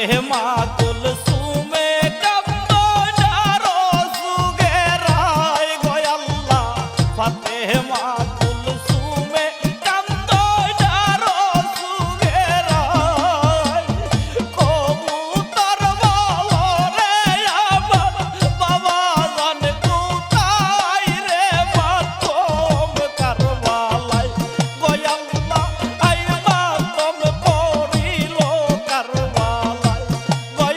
ফাতেমা কুলসুমে কান্দনারো সুগেরায় গো আল্লাহ ফাতেমা কুলসুমে কান্দনারো সুগেরায় কবুতর বলরে আমার বাবা জান কোথায় রে মাতম কারবালায় গো আল্লাহ আই মাতম পড়িল কারবালায় গো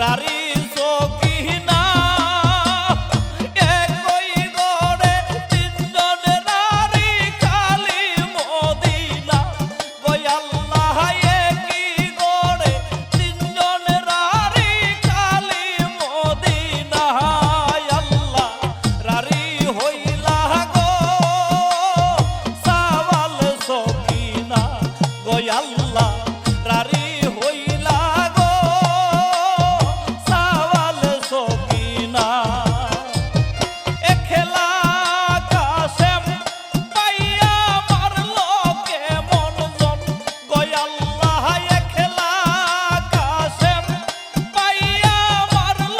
রারি সকিনা একই গড়ে তিনজন নারী খালি মদিনা গো আল্লাহ একই গড়ে তিনজন নারী খালি মদিনা আল্লাহ রারি হইলা গো সাওয়াল সকিনা গো আল্লাহ রারি হইলা গো সাওয়াল সকিনা এখেলা কাশেম পাইয়া মারল কেমন জন গো আল্লাহ এখেলা কাশেম পাইয়া মারল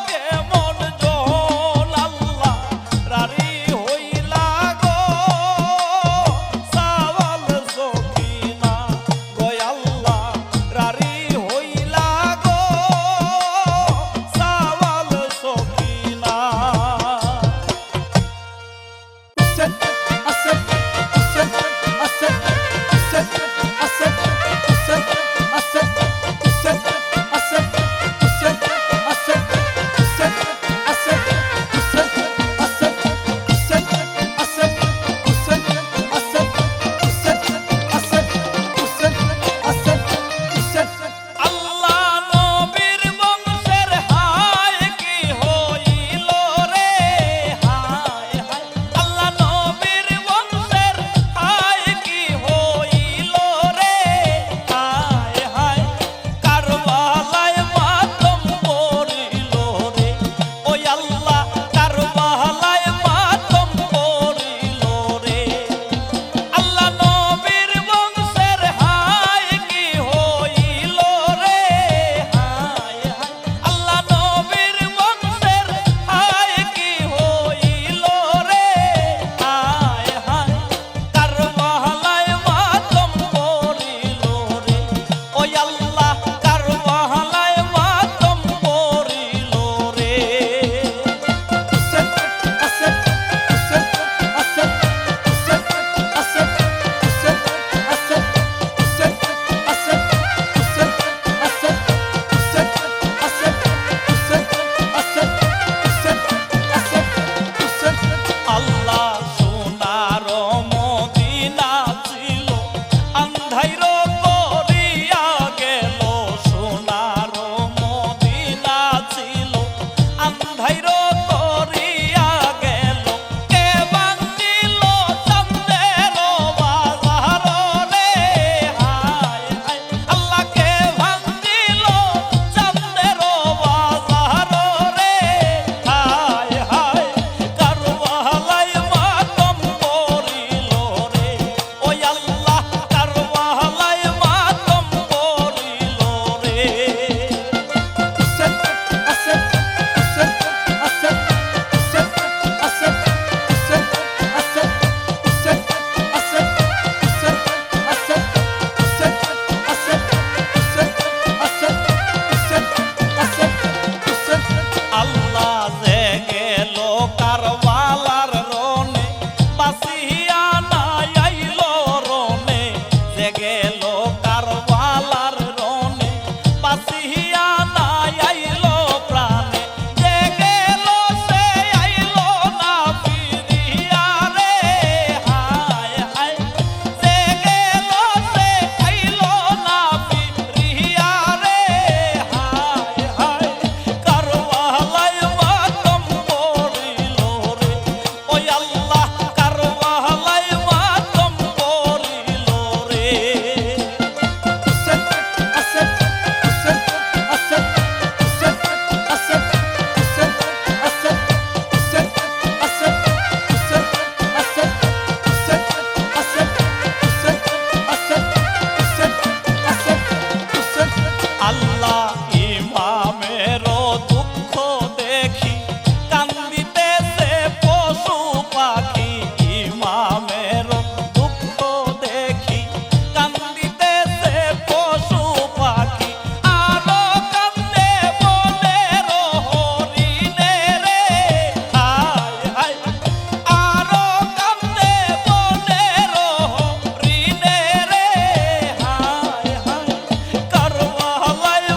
কেমন জন আল্লাহ রারি হইলা গো সাওয়াল সকিনা গো আল্লাহ রারি হইলা গো সাওয়াল সকিনা আল্লাহ নবীর বংশের হায় কি হইল রে হায় হায় আল্লাহ নবীর বংশের হায় কি হইল রে হায় হায় কারবালায় মাতম পড়িল রে ওই আল্লাহ কারবালায় মাতম পড়িল রে আল্লাহ নবীর বংশের হায় কি হইল রে হায় হায় আল্লাহ নবীর বংশের হায় কি হইল রে হায় হায় কারবালায় মাতম পড়িল রে ওই আল্লাহ কারবালায় মাতম পড়িল রে আল্লাহ সোনার মদিনা ছিল আন্ধাইর করিয়া গেল সোনার মদিনা ছিল আন্ধাইর করিয়া গেল কে বান্ধিল চাঁদের বাজার রে হায় হায় আল্লাহ কে বান্ধিল চাঁদের বাজার রে হায় হায় কারবালায় মাতম পড়িল রে ওই আল্লাহ কারবালায় মাতম পড়িল রে আল্লাহ যে গেল কারবালার রনে বাসিয়া নাই আইল রনে যে গেল কারবালার রনে বাসিয়া নাই আইল প্রাণে যে গেল সে আইল না ফিরিয়া রে হায় হায় যে গেল সে আইল না ফিরিয়া রে হায় হায় কারবালায় মাতম পড়িল রে ওই আল্লাহ কারবালায় মাতম পড়িল রে আল্লাহ ইমামেরও দুঃখ দেখি কান্দিতেছে পশু পাখি ইমামেরও দুঃখ দেখি কান্দিতেছে পশু পাখি আরো কান্দে বনের হরিণে রে হায় হায় আরো কান্দে বনের হরিণে রে হায় হায় কারবালায়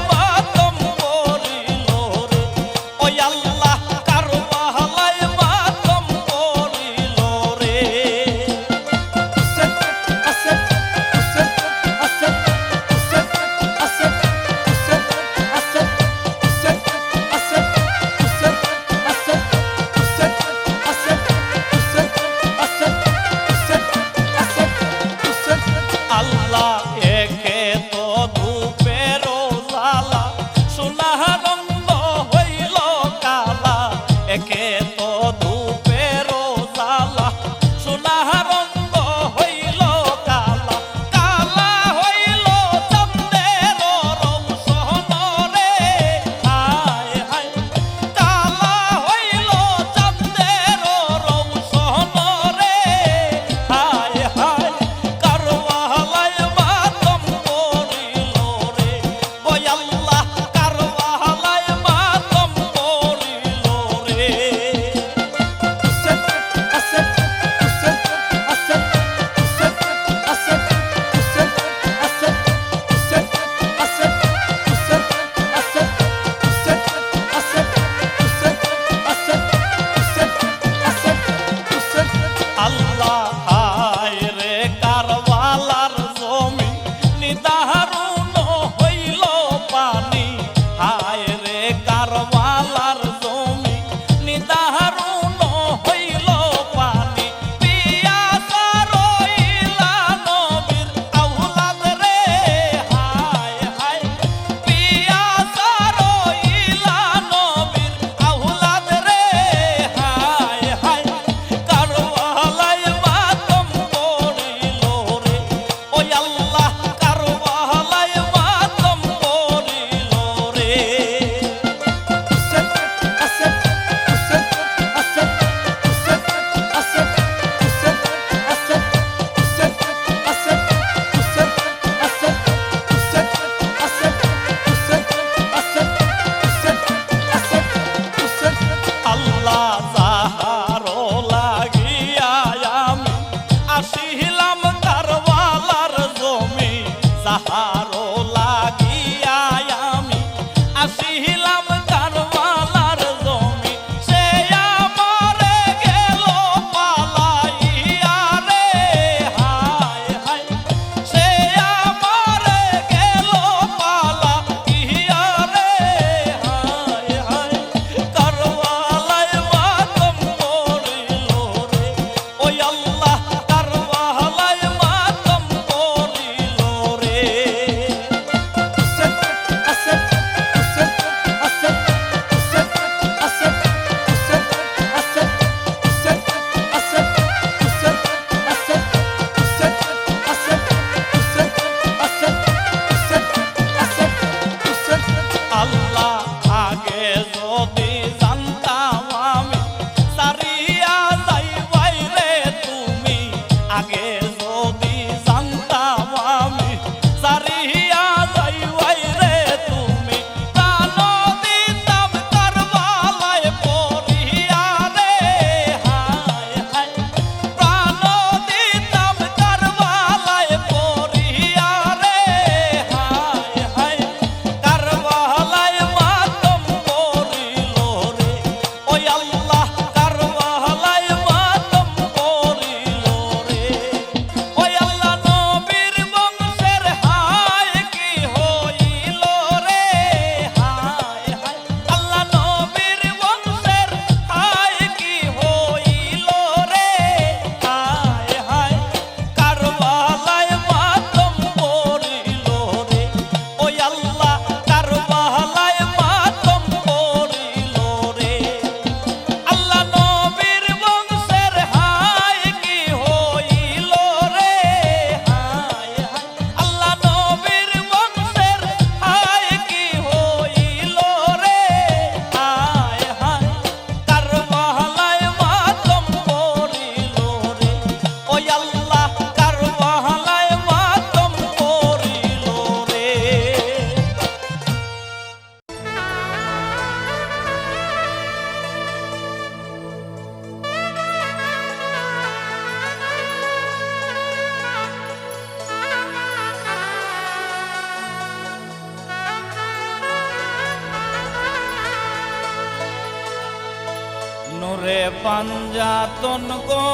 নূরে পাঞ্জাতন গো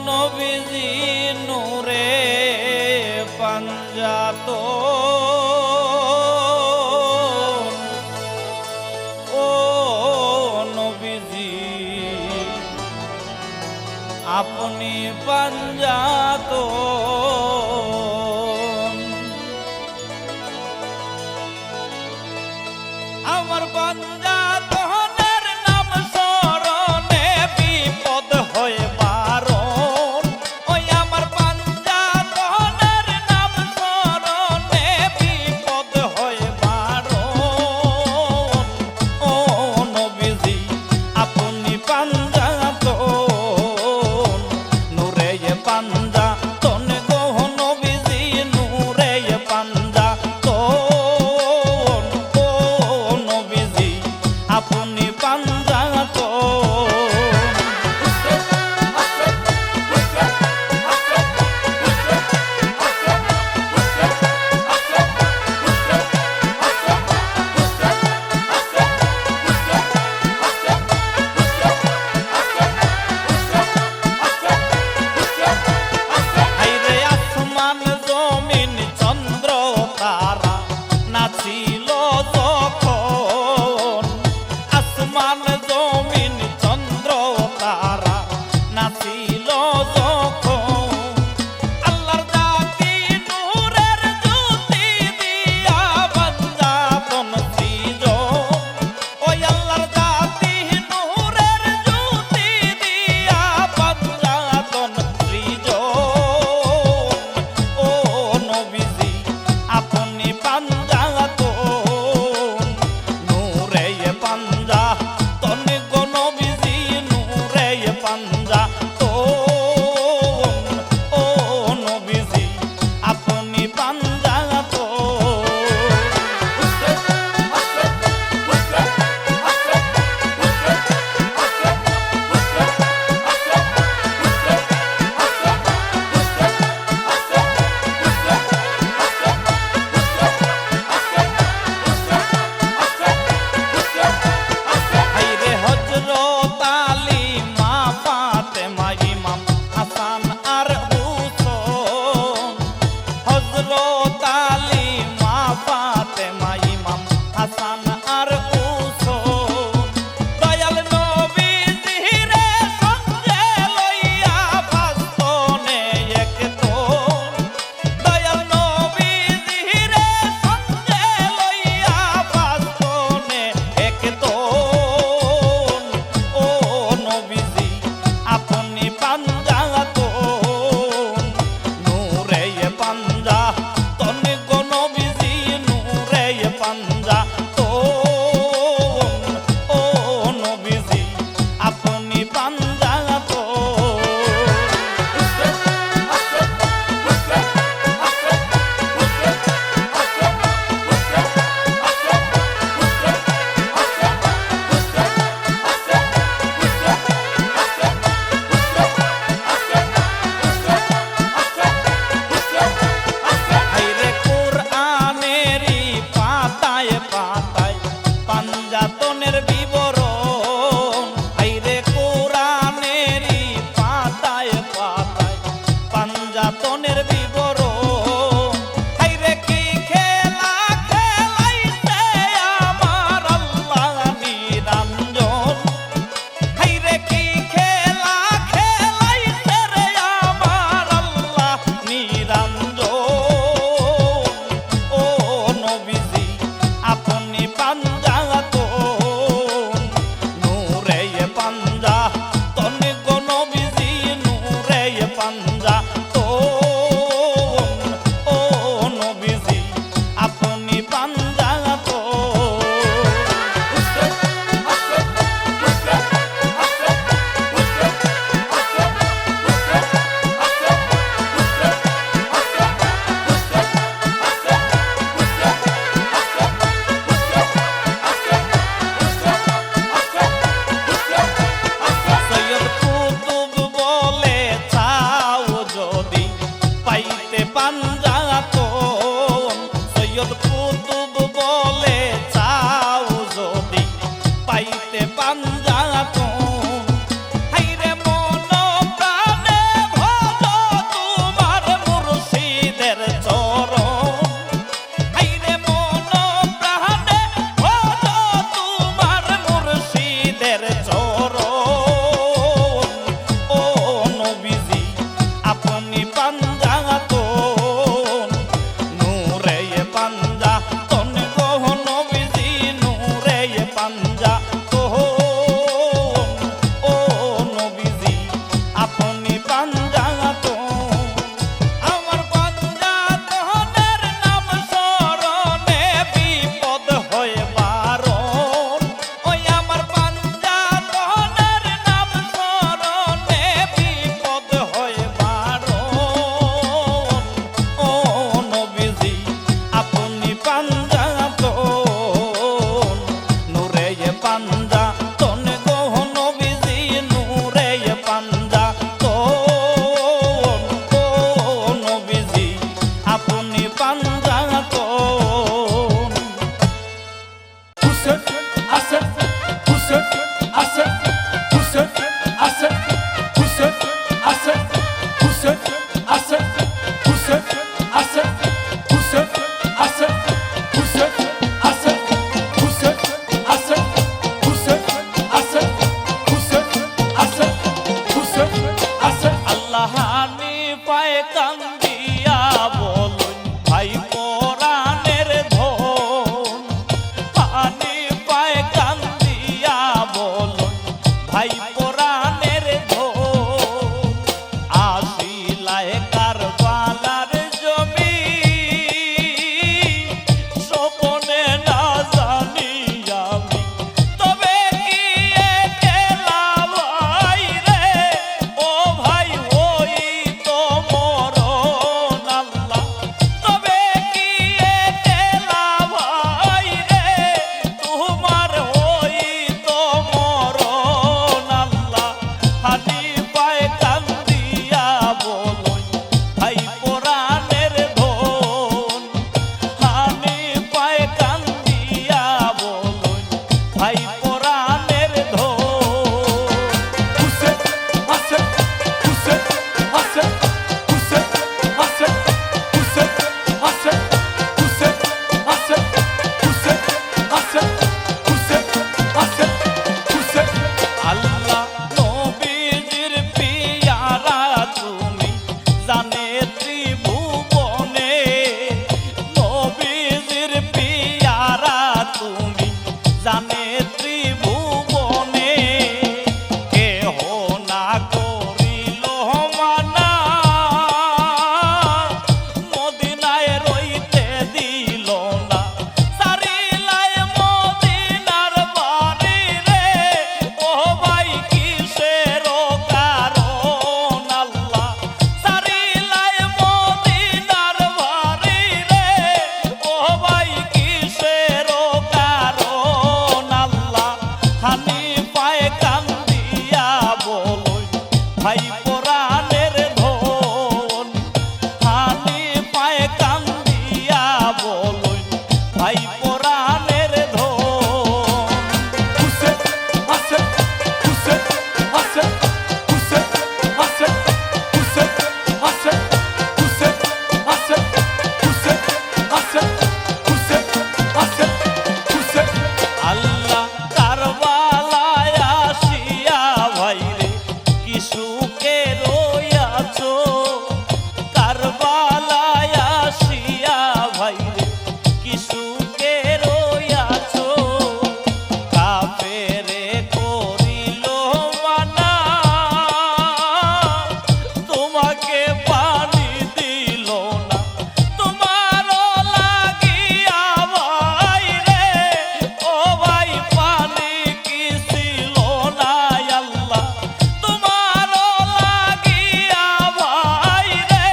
নবীজি নূরে পাঞ্জাতন ও নবীজি আপনি পাঞ্জাতন আমার পাঞ্জাতনের নাম স্মরণে বিপদ হয় বারণ ওই আমার পাঞ্জাতনের নাম স্মরণে বিপদ হয় বারণ ও নবীজি আপনি পাঞ্জাতন নূরে পাঞ্জাতন গো নবীজি নূরে পাঞ্জাতন ও নবীজি আপনি পাঞ্জাতন হাইরে আসমান জমিন চন্দ্র তারা নাচিল যখন আসমান জমিন চন্দ্র তারা নাচিল যখন আল্লাহর জাতি নূরের জ্যোতি দিয়া পাঞ্জাতন সৃজন ওই আল্লাহর জাতি নূরের জ্যোতি দিয়া পাঞ্জাতন সৃজন ও নবীজি আপনি পাঞ্জাতন নূরে পাঞ্জাতন গো নবীজি নূরে পাঞ্জাতন ও নবীজি আপনি পাঞ্জাতন হাইরে হযরত আলী মা ফাতেমা ইমাম হাসান আর হুসাইন হযরত আলী মা ফাতেমা ইমাম হাসান আর হুসাইন দয়াল নবীজিরে সঙ্গে লইয়া বাস্তনে একতন দয়াল নবীজিরে সঙ্গে লইয়া বাস্তনে একতন ও নবীজি আপনি পাঞ্জাতন নূরে পাঞ্জাতন গো নবীজি নূরে পাঞ্জাতন ও নবীজি আপনি পাঞ্জাতন হাইরে কোরআনেরই পাতায় আল্লাহ হানি পায় কান্দিয়া বলুন ভাই পরাণের ধন, হানি পায় কান্দিয়া বলুন ভাই পরাণের ধন। আসিলায় কারবালার জমি স্বপনে না জানি আমি, তবে কি একলা ভাই রে ও ভাই ওই তো মরণ আল্লাহ, তবে কি একলা ভাই রে তোমার ওই তো মরণ আল্লাহ। হানি পায় কান্দিয়া বলুন ভাই পরাণের ধন, হানি পায় কান্দিয়া বলুন ভাই পরাণের ধন। আল্লাহ নবীজির পিয়ারা তুমি জানে ত্রিভুবনে, নবীজির পিয়ারা তুমি জানে ত্রিভুবনে। কেহ না করিল মানা মদিনায় রইতে দিল না, সারিলায় মদিনার বাড়ি রে ও ভাই কিসের কারণ আল্লাহ, সারিলায় মদিনার বাড়ি রে ও ভাই কিসের কারণ আল্লাহ। হানি পায় কান্দিয়া বলুন ভাই পরাণের ধন, হানি পায় কান্দিয়া বলুন ভাই পরাণের ধন। আল্লাহ কারবালায় আসিয়া ভাই রে কি সুখে রইয়াছো, কারবালায় আসিয়া ভাই রে কি সুখে রইয়াছো। কাফেরে করিল মানা তোমাকে পানি দিল না, তোমারও লাগিয়া ভাই রে ও ভাই পানি কি ছিল না আল্লাহ, তোমারও লাগিয়া ভাই রে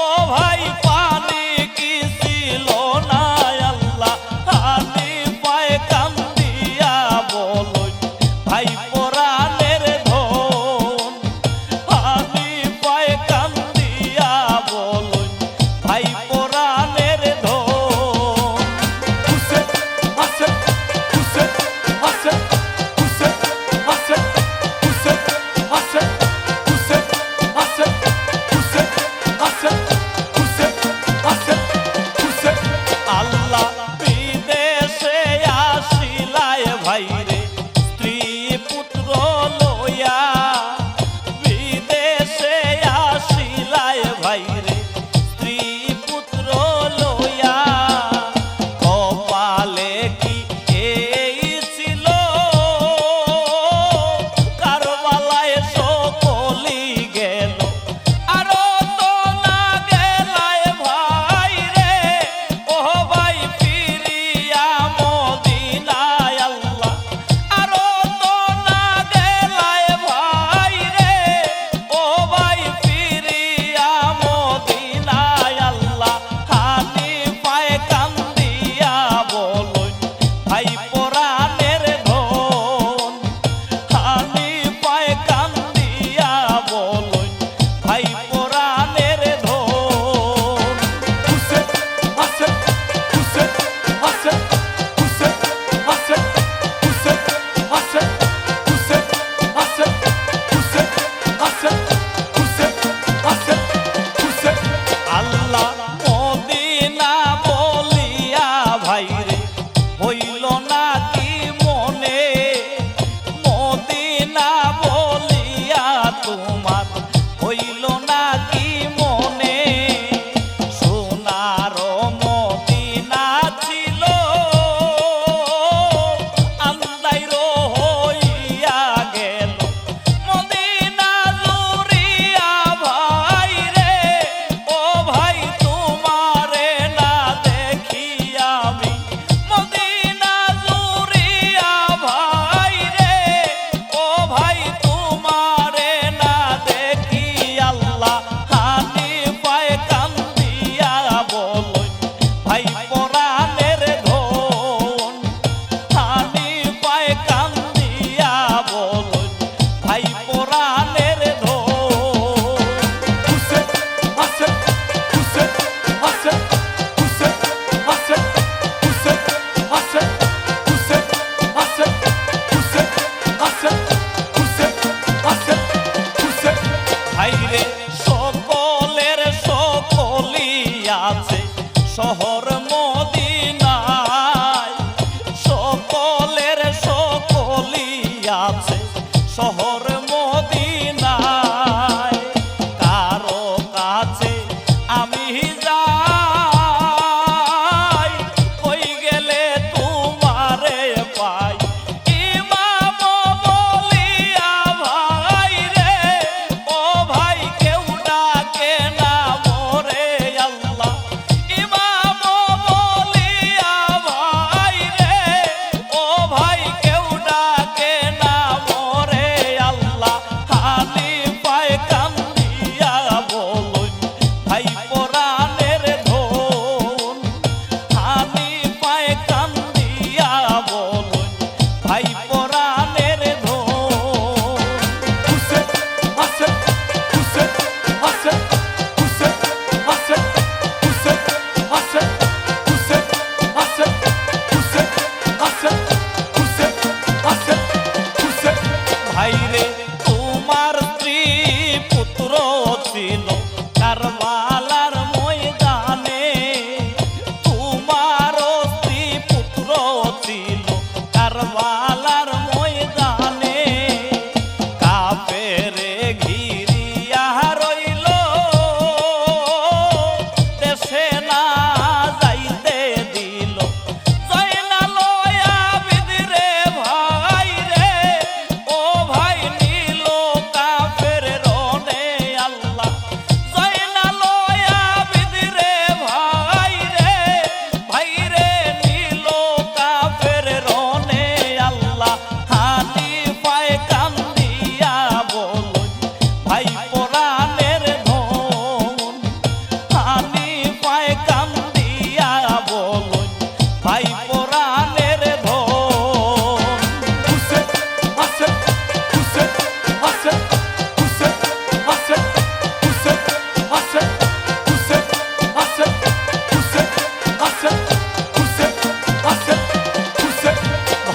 ও ভাই পানি কি ছিল না আল্লাহ। হানি পায় কান্দিয়া বলুন ভাই পরাণের ধন, হানি পায় কান্দিয়া বলুন ভাই পরাণের ধন। আল্লাহ বিদেশে আসিলায় ভাই রে স্ত্রী পুত্র লইয়া, বিদেশে আসিলায় ভাই রে স্ত্রী পুত্র লইয়া। কপালে কি এই ছিল কারবালায় সকলি গেল, আরো তো না গেলায় ভাই রে ও ভাই ফিরিয়া মদিনায় আল্লাহ, আরো তো না গেলায় ভাই রে ও ভাই ফিরিয়া মদিনায় আল্লাহ। হানি পায় কান্দিয়া বলুন ভাই পরাণের ধন, হানি পায় কান্দিয়া বলুন ভাই পরাণের ধন।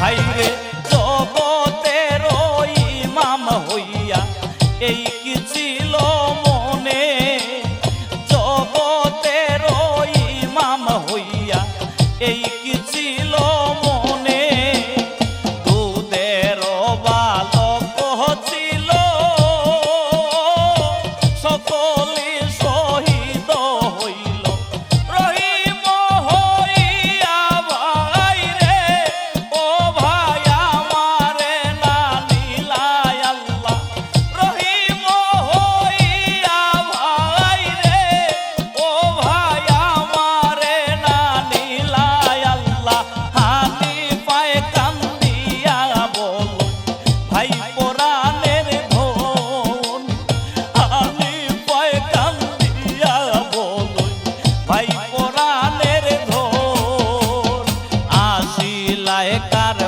ভাইরে জগতের ইমাম হইয়া এই কি ছিল মনে, জগতের ইমাম হইয়া এই কি ছিল মনে, দুধের বালক ছিল সকলে শহীদ হইল, রহিম হইয়া ভাই রে ও ভাই আমারে না নিলাই আল্লাহ, রহিম হইয়া ভাই রে ও ভাই আমারে না নিলাই আল্লাহ। হানিফায়ে কান্দিয়া বলো ভাই পরাণের ধন, হানিফায়ে কান্দিয়া বলো ভাই পরাণের ধন, আসিলায় কার